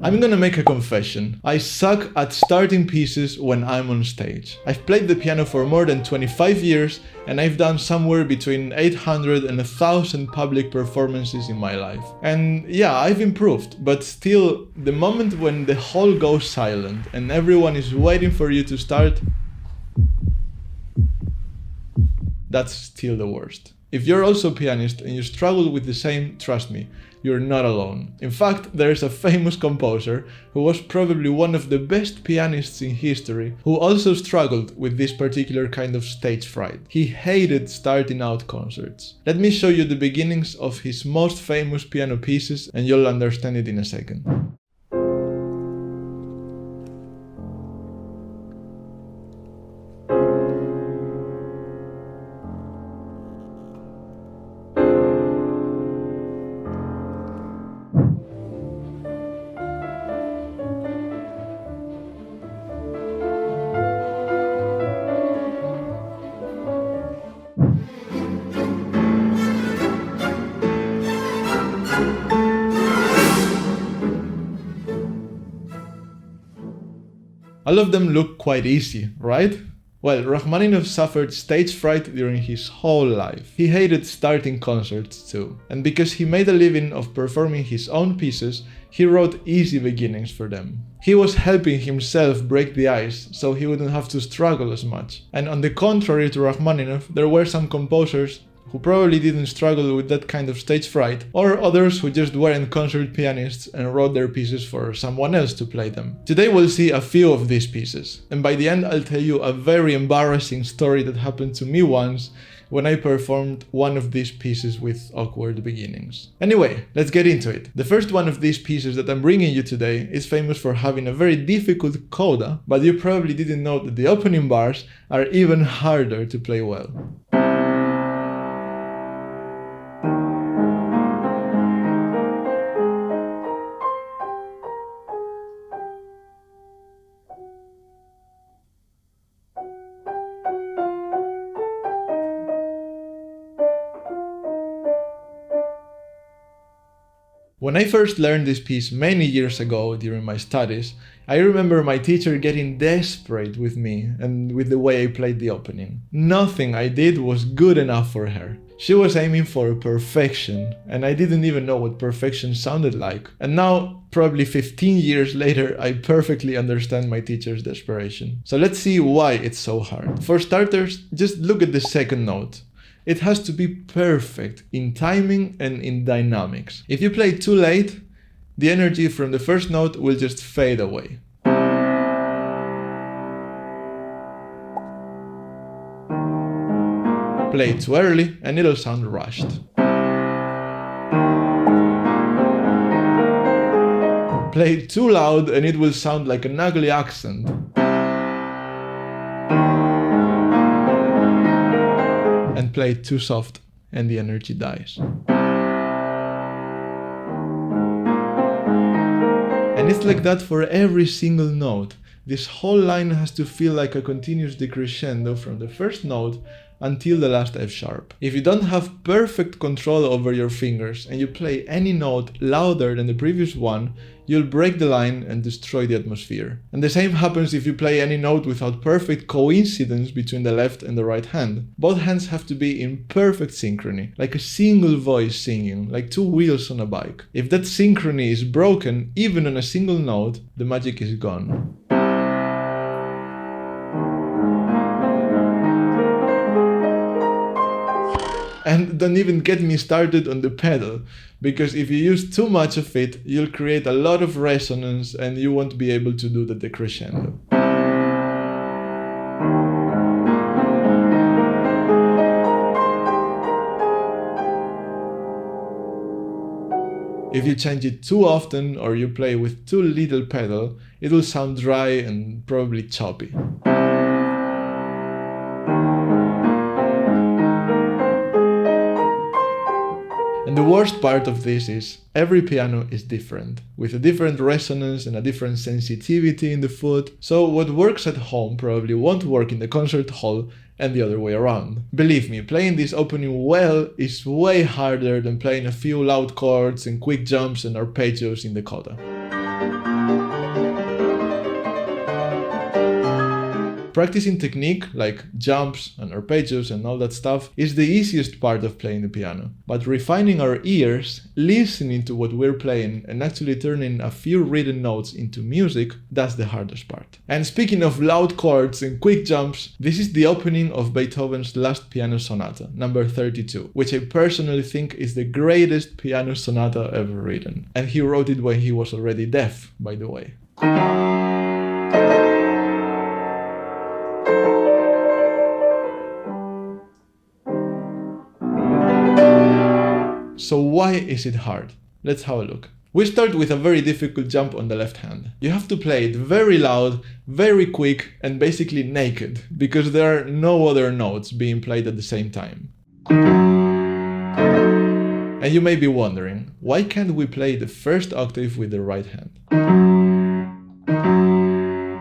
I'm gonna make a confession. I suck at starting pieces when I'm on stage. I've played the piano for more than 25 years and I've done somewhere between 800 and 1,000 public performances in my life. And yeah, I've improved, but still, the moment when the hall goes silent and everyone is waiting for you to start, that's still the worst. If you're also a pianist and you struggle with the same, trust me, you're not alone. In fact, there's a famous composer who was probably one of the best pianists in history who also struggled with this particular kind of stage fright. He hated starting out concerts. Let me show you the beginnings of his most famous piano pieces and you'll understand it in a second. All of them look quite easy, right? Well, Rachmaninoff suffered stage fright during his whole life. He hated starting concerts too. And because he made a living of performing his own pieces, he wrote easy beginnings for them. He was helping himself break the ice, so he wouldn't have to struggle as much. And on the contrary to Rachmaninoff, there were some composers who probably didn't struggle with that kind of stage fright, or others who just weren't concert pianists and wrote their pieces for someone else to play them. Today we'll see a few of these pieces, and by the end I'll tell you a very embarrassing story that happened to me once when I performed one of these pieces with awkward beginnings. Anyway, let's get into it. The first one of these pieces that I'm bringing you today is famous for having a very difficult coda, but you probably didn't know that the opening bars are even harder to play well. When I first learned this piece many years ago during my studies, I remember my teacher getting desperate with me and with the way I played the opening. Nothing I did was good enough for her. She was aiming for perfection, and I didn't even know what perfection sounded like. And now, probably 15 years later, I perfectly understand my teacher's desperation. So let's see why it's so hard. For starters, just look at the second note. It has to be perfect in timing and in dynamics. If you play too late, the energy from the first note will just fade away. Play it too early and it'll sound rushed. Play it too loud and it will sound like an ugly accent. And play it too soft and the energy dies. And it's like that for every single note. This whole line has to feel like a continuous decrescendo from the first note until the last F sharp. If you don't have perfect control over your fingers and you play any note louder than the previous one, you'll break the line and destroy the atmosphere. And the same happens if you play any note without perfect coincidence between the left and the right hand. Both hands have to be in perfect synchrony, like a single voice singing, like two wheels on a bike. If that synchrony is broken, even on a single note, the magic is gone. And don't even get me started on the pedal, because if you use too much of it, you'll create a lot of resonance and you won't be able to do the decrescendo. If you change it too often or you play with too little pedal, it will sound dry and probably choppy. And the worst part of this is, every piano is different, with a different resonance and a different sensitivity in the foot, so what works at home probably won't work in the concert hall and the other way around. Believe me, playing this opening well is way harder than playing a few loud chords and quick jumps and arpeggios in the coda. Practicing technique like jumps and arpeggios and all that stuff is the easiest part of playing the piano. But refining our ears, listening to what we're playing and actually turning a few written notes into music, that's the hardest part. And speaking of loud chords and quick jumps, this is the opening of Beethoven's last piano sonata, number 32, which I personally think is the greatest piano sonata ever written. And he wrote it when he was already deaf, by the way. So why is it hard? Let's have a look. We start with a very difficult jump on the left hand. You have to play it very loud, very quick, and basically naked, because there are no other notes being played at the same time. And you may be wondering, why can't we play the first octave with the right hand?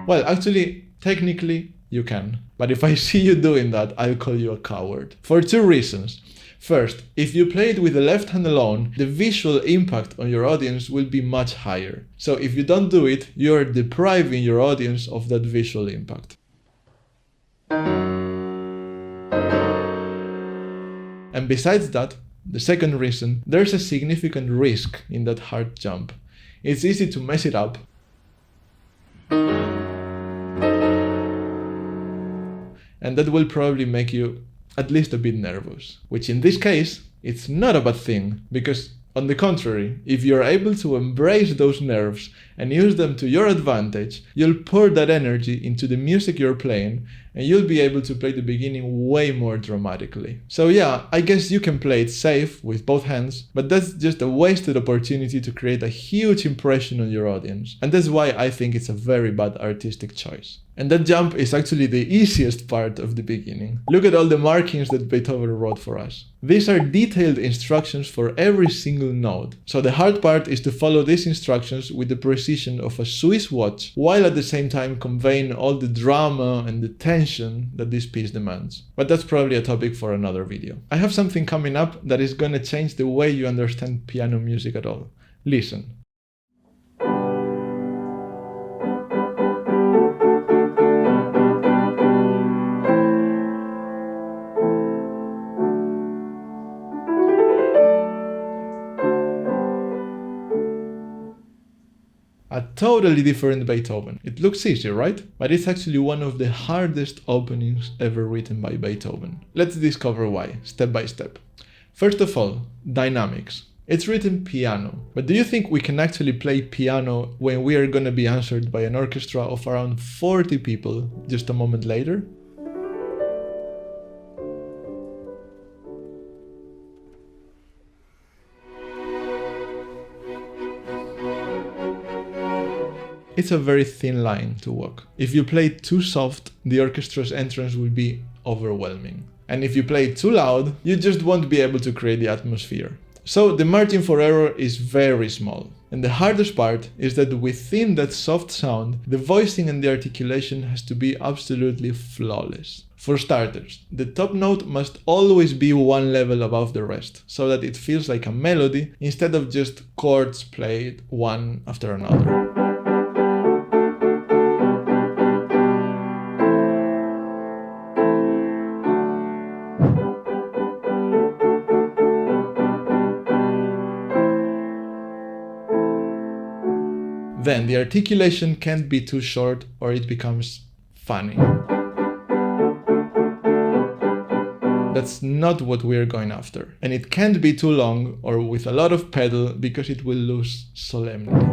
Well, actually, technically, you can. But if I see you doing that, I'll call you a coward. For two reasons. First, if you play it with the left hand alone, the visual impact on your audience will be much higher. So if you don't do it, you're depriving your audience of that visual impact. And besides that, the second reason, there's a significant risk in that hard jump. It's easy to mess it up. And that will probably make you at least a bit nervous, which in this case, it's not a bad thing, because on the contrary, if you're able to embrace those nerves and use them to your advantage, you'll pour that energy into the music you're playing, and you'll be able to play the beginning way more dramatically. So yeah, I guess you can play it safe with both hands, but that's just a wasted opportunity to create a huge impression on your audience, and that's why I think it's a very bad artistic choice. And that jump is actually the easiest part of the beginning. Look at all the markings that Beethoven wrote for us. These are detailed instructions for every single note. So the hard part is to follow these instructions with the precision of a Swiss watch, while at the same time conveying all the drama and the tension that this piece demands. But that's probably a topic for another video. I have something coming up that is gonna change the way you understand piano music at all. Listen. A totally different Beethoven. It looks easy, right? But it's actually one of the hardest openings ever written by Beethoven. Let's discover why, step by step. First of all, dynamics. It's written piano, but do you think we can actually play piano when we are gonna be answered by an orchestra of around 40 people just a moment later? It's a very thin line to walk. If you play it too soft, the orchestra's entrance will be overwhelming. And if you play it too loud, you just won't be able to create the atmosphere. So the margin for error is very small. And the hardest part is that within that soft sound, the voicing and the articulation has to be absolutely flawless. For starters, the top note must always be one level above the rest, so that it feels like a melody instead of just chords played one after another. Then the articulation can't be too short or it becomes funny. That's not what we're going after. And it can't be too long or with a lot of pedal because it will lose solemnity.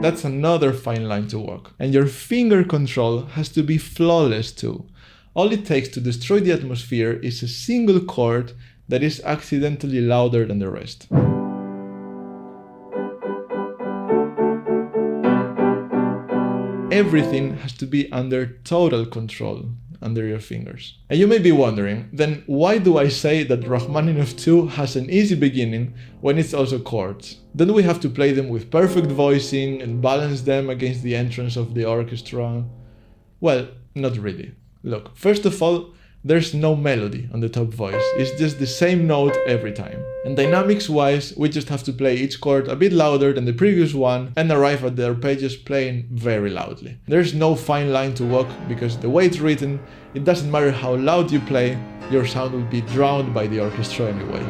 That's another fine line to walk. And your finger control has to be flawless too. All it takes to destroy the atmosphere is a single chord that is accidentally louder than the rest. Everything has to be under total control under your fingers. And you may be wondering, then why do I say that Rachmaninoff 2 has an easy beginning when it's also chords? Then we have to play them with perfect voicing and balance them against the entrance of the orchestra? Well, not really. Look, first of all, there's no melody on the top voice, it's just the same note every time. And dynamics wise, we just have to play each chord a bit louder than the previous one and arrive at the arpeggios playing very loudly. There's no fine line to walk because the way it's written, it doesn't matter how loud you play, your sound will be drowned by the orchestra anyway.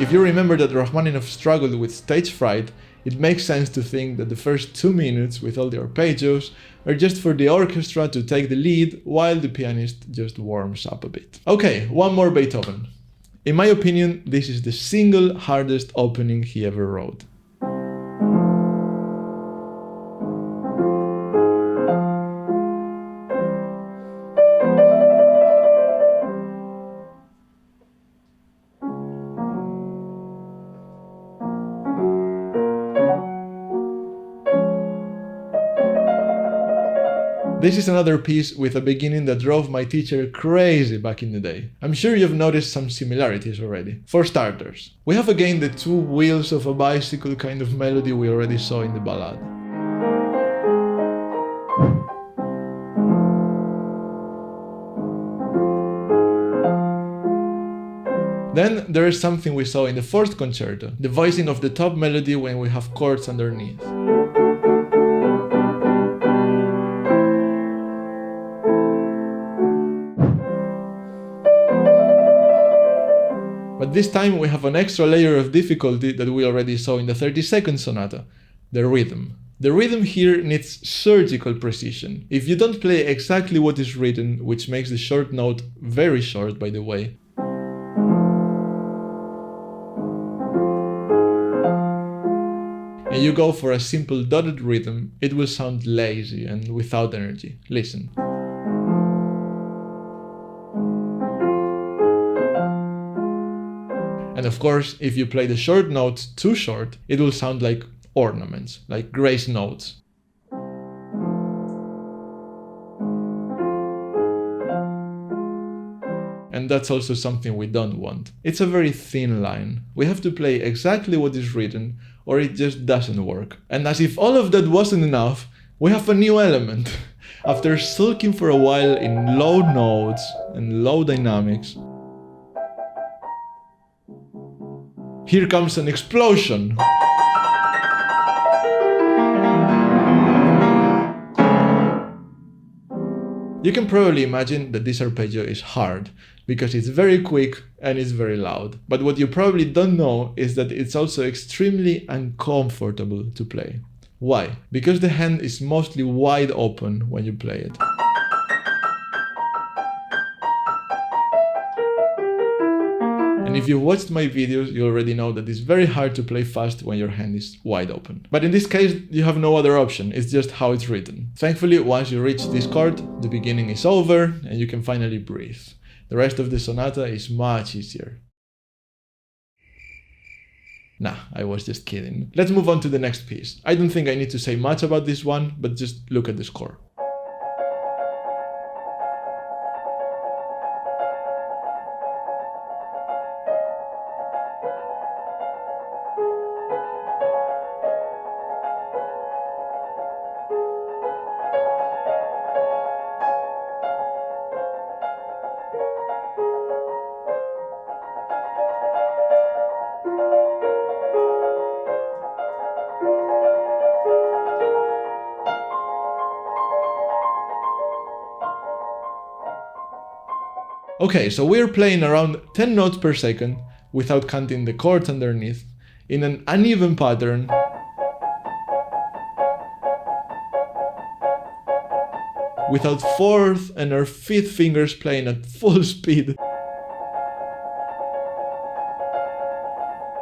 If you remember that Rachmaninoff struggled with stage fright, it makes sense to think that the first 2 minutes with all the arpeggios are just for the orchestra to take the lead while the pianist just warms up a bit. Okay, one more Beethoven. In my opinion, this is the single hardest opening he ever wrote. This is another piece with a beginning that drove my teacher crazy back in the day. I'm sure you've noticed some similarities already. For starters, we have again the 2 wheels of a bicycle kind of melody we already saw in the ballad. Then there is something we saw in the 4th concerto, the voicing of the top melody when we have chords underneath. But this time we have an extra layer of difficulty that we already saw in the 32nd sonata, the rhythm. The rhythm here needs surgical precision. If you don't play exactly what is written, which makes the short note very short by the way, and you go for a simple dotted rhythm, it will sound lazy and without energy. Listen. And of course, if you play the short notes too short, it will sound like ornaments, like grace notes. And that's also something we don't want. It's a very thin line. We have to play exactly what is written, or it just doesn't work. And as if all of that wasn't enough, we have a new element. After sulking for a while in low notes and low dynamics, here comes an explosion! You can probably imagine that this arpeggio is hard, because it's very quick and it's very loud. But what you probably don't know is that it's also extremely uncomfortable to play. Why? Because the hand is mostly wide open when you play it. And if you've watched my videos, you already know that it's very hard to play fast when your hand is wide open. But in this case, you have no other option, it's just how it's written. Thankfully, once you reach this chord, the beginning is over and you can finally breathe. The rest of the sonata is much easier. Nah, I was just kidding. Let's move on to the next piece. I don't think I need to say much about this one, but just look at the score. Okay, so we're playing around 10 notes per second, without counting the chords underneath, in an uneven pattern, without 4th and our 5th fingers playing at full speed.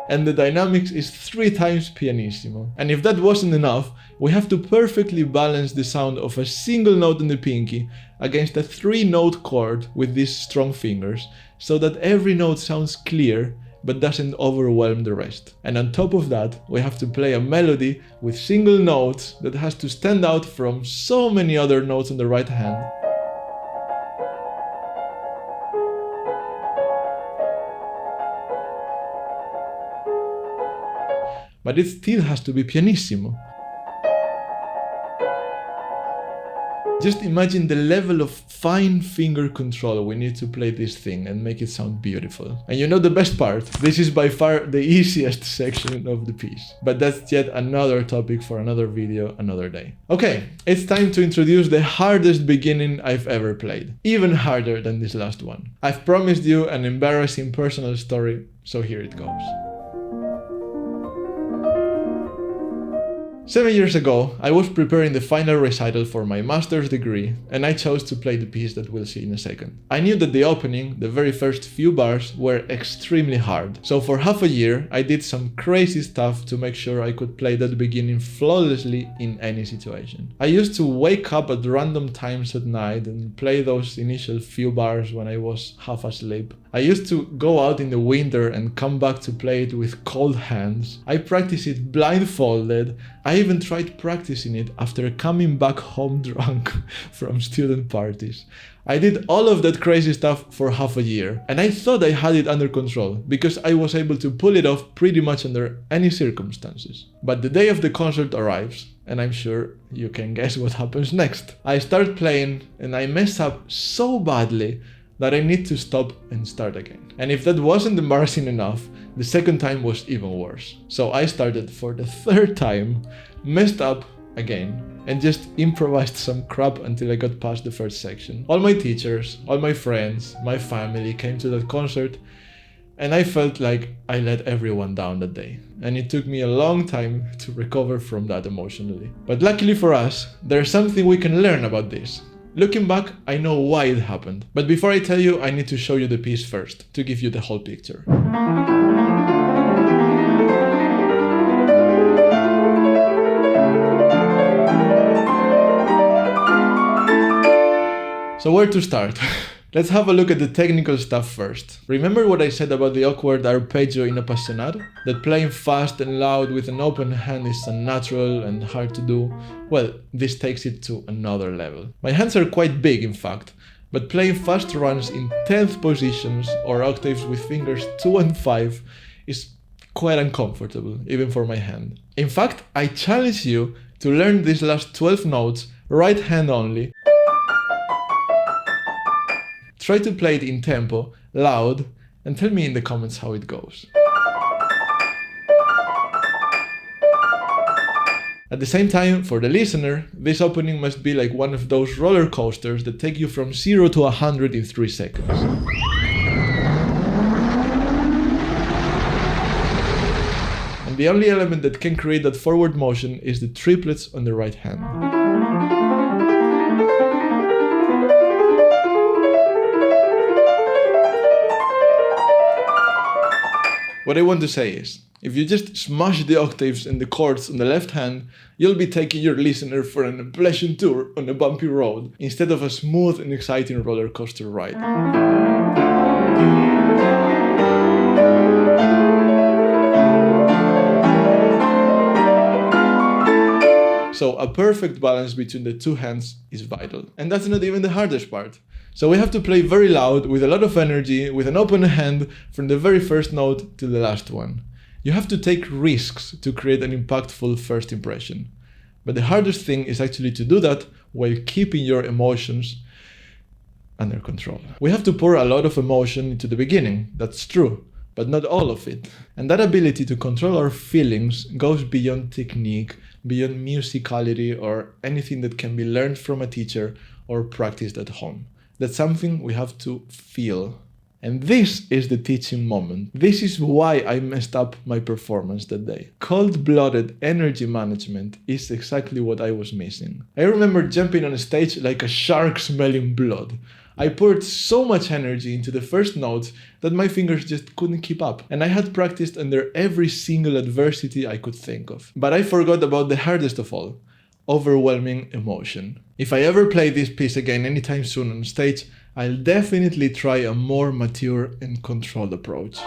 And the dynamics is 3 times pianissimo. And if that wasn't enough, we have to perfectly balance the sound of a single note on the pinky against a 3-note chord with these strong fingers, so that every note sounds clear but doesn't overwhelm the rest. And on top of that, we have to play a melody with single notes that has to stand out from so many other notes on the right hand. but it still has to be pianissimo. Just imagine the level of fine finger control we need to play this thing and make it sound beautiful. And you know the best part? This is by far the easiest section of the piece. But that's yet another topic for another video, another day. Okay, it's time to introduce the hardest beginning I've ever played. Even harder than this last one. I've promised you an embarrassing personal story, so here it goes. 7 years ago, I was preparing the final recital for my master's degree, and I chose to play the piece that we'll see in a second. I knew that the opening, the very first few bars, were extremely hard, so for half a year I did some crazy stuff to make sure I could play that beginning flawlessly in any situation. I used to wake up at random times at night and play those initial few bars when I was half asleep. I used to go out in the winter and come back to play it with cold hands. I practiced it blindfolded. I even tried practicing it after coming back home drunk from student parties. I did all of that crazy stuff for half a year, and I thought I had it under control because I was able to pull it off pretty much under any circumstances. But the day of the concert arrives, and I'm sure you can guess what happens next. I start playing and I mess up so badly that I need to stop and start again. And if that wasn't embarrassing enough, the second time was even worse. So I started for the third time, messed up again, and just improvised some crap until I got past the first section. All my teachers, all my friends, my family came to that concert, and I felt like I let everyone down that day. And it took me a long time to recover from that emotionally. But luckily for us, there's something we can learn about this. Looking back, I know why it happened. But before I tell you, I need to show you the piece first, to give you the whole picture. So where to start? Let's have a look at the technical stuff first. Remember what I said about the awkward arpeggio in Appassionato? That playing fast and loud with an open hand is unnatural and hard to do? Well, this takes it to another level. My hands are quite big, in fact, but playing fast runs in 10th positions or octaves with fingers 2 and 5 is quite uncomfortable, even for my hand. In fact, I challenge you to learn these last 12 notes, right hand only. Try to play it in tempo, loud, and tell me in the comments how it goes. At the same time, for the listener, this opening must be like one of those roller coasters that take you from 0 to 100 in 3 seconds. And the only element that can create that forward motion is the triplets on the right hand. What I want to say is, if you just smash the octaves and the chords on the left hand, you'll be taking your listener for an Appalachian tour on a bumpy road, instead of a smooth and exciting roller coaster ride. So a perfect balance between the two hands is vital. And that's not even the hardest part. So we have to play very loud, with a lot of energy, with an open hand, from the very first note to the last one. You have to take risks to create an impactful first impression. But the hardest thing is actually to do that while keeping your emotions under control. We have to pour a lot of emotion into the beginning, that's true, but not all of it. And that ability to control our feelings goes beyond technique, beyond musicality, or anything that can be learned from a teacher or practiced at home. That's something we have to feel. And this is the teaching moment. This is why I messed up my performance that day. Cold-blooded energy management is exactly what I was missing. I remember jumping on a stage like a shark smelling blood. I poured so much energy into the first notes that my fingers just couldn't keep up. And I had practiced under every single adversity I could think of. But I forgot about the hardest of all. Overwhelming emotion. If I ever play this piece again anytime soon on stage, I'll definitely try a more mature and controlled approach.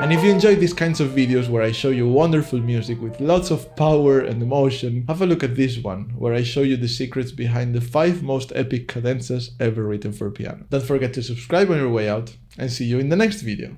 And if you enjoy these kinds of videos where I show you wonderful music with lots of power and emotion, have a look at this one, where I show you the secrets behind the 5 most epic cadenzas ever written for piano. Don't forget to subscribe on your way out, and see you in the next video.